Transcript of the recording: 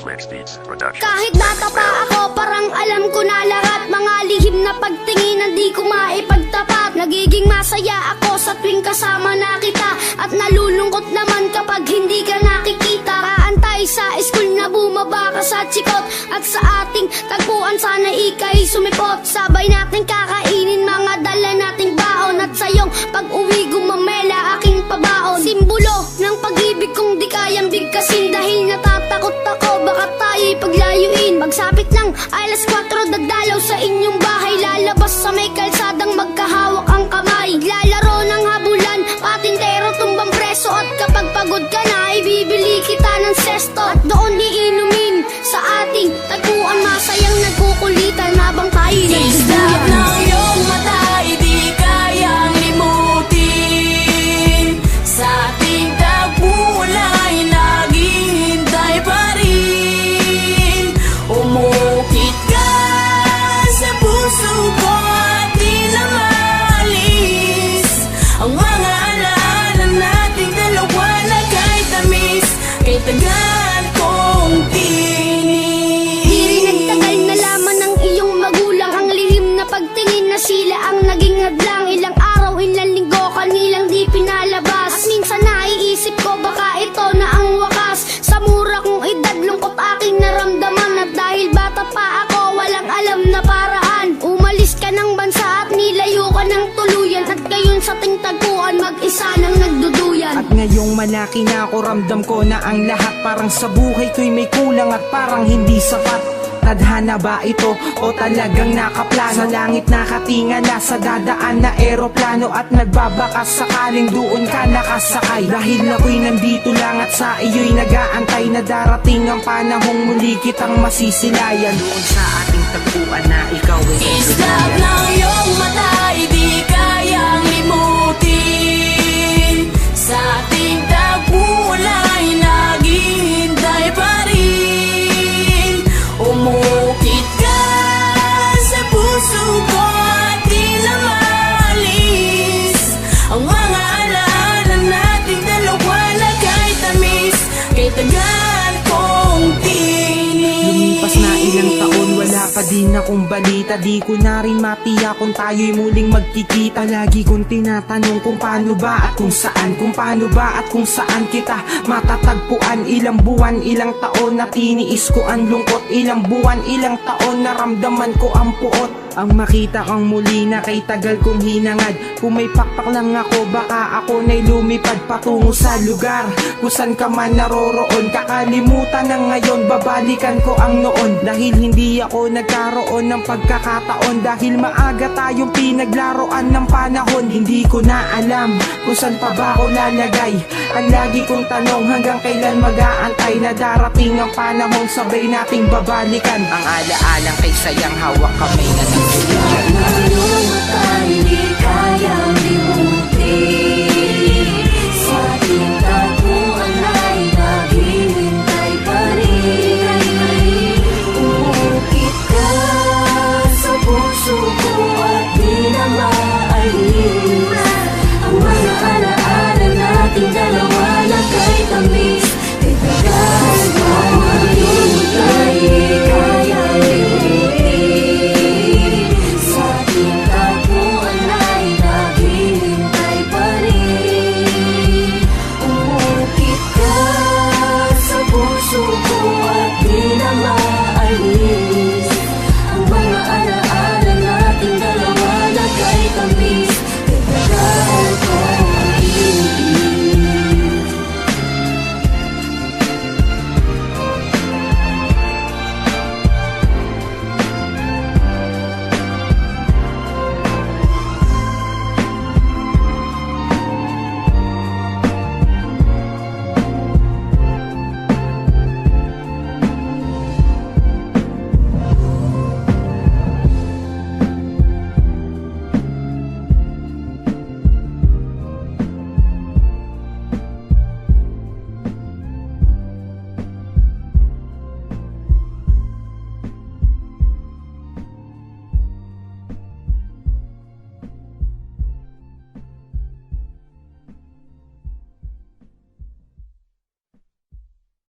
Flex Beats Production. Kahit bata pa ako, parang alam ko na lahat. Mga lihim na pagtingin, di ko maipagtapat. Nagiging masaya ako sa tuwing kasama na kita, at nalulungkot naman kapag hindi ka nakikita. Kaantay sa school na bumaba ka sa chikot, at sa ating tagpuan sana ika'y sumipot. Sabay natin kakainin mga dala nating baon, at sayong pag-uwi gumamela aking pabaon. Simbolo ng pag-ibig kong di kayang bigkasin, dahil natatakot ako baka tayo'y paglayuin. Magsapit ng alas 4, dadalaw sa inyong bahay, lalabas sa may kalsadang magkahawak ang kamay. Lalaro ng habulan, patintero tumbang preso, at kapag pagod ka na, ibibili kita ng sesto. At doon iinumin sa ating tagpuan, masayang nagkukulitan habang tayo'y Islap ng iyong mata, di kayang limutin. Sa ating tagpulay, naghihintay pa rin. Umukit ka sa puso ko at di na maalis ang mga alaala nating dalawa na kay tamis, kay tagal kong tinis. Di rin nagtagal, nalaman ng iyong magulang ang lihim na pagtingin na sila ang naging hadlang. Ilang araw, ilang linggo, kanilang di pinalabas. At minsan naiisip ko baka ito na ang wakas. Sa mura kong edad, lungkot aking naramdaman, at dahil bata pa ako, walang alam na paraan. Umalis ka ng bansa at nilayo ka ng tuluyan, at gayon sa tingtagpuan, mag-isa nang nagduduyan. At ngayong malaki na ako, ramdam ko na ang lahat parang sa buhay ko'y may kulang at parang hindi sapat. Tadhana ba ito o talagang nakaplano? Sa langit nakatingala sa dadaan na eroplano, at nagbabakas sakaling doon ka nakasakay. Dahil ako'y nandito lang at sa iyo'y nag-aantay na darating ang panahong muli kitang masisilayan. Doon sa ating tagpuan na ikaw ay Islap ng iyong mata, di kayang limutin. Sa ating tagpulay, naghihintay pa rin. Umukit ka sa puso ko at di na maalis ang mga alaala nating dalawa na kay tamis, kay tagal kong tinis. Lumipas na ilang taon, wala pa din akong balita. Di ko na rin matiyak kung tayo'y muling magkikita. Lagi kong tinatanong kung paano ba at kung saan, kung paano ba at kung saan kita matatagpuan. Ilang buwan, ilang taon na tiniis ko ang lungkot. Ilang buwan, ilang taon naramdaman ko ang puot. Ang makita kang muli na kay tagal kong hinangad. Kung may pakpak lang ako, baka ako na'y lumipad patungo sa lugar kung saan ka man naroroon. Kakalimutan na ngayon, babalikan ko ang noon. Dahil hindi ako nagkaroon ng pagkakataon, dahil maaga tayong pinaglaruan ng panahon. Hindi ko na alam kung saan pa ba ako lalagay. Ang lagi kong tanong, hanggang kailan mag-aantay na darating ang panahon sabay nating babalikan ang alaalang kay sayang hawak kamay na nagsulat.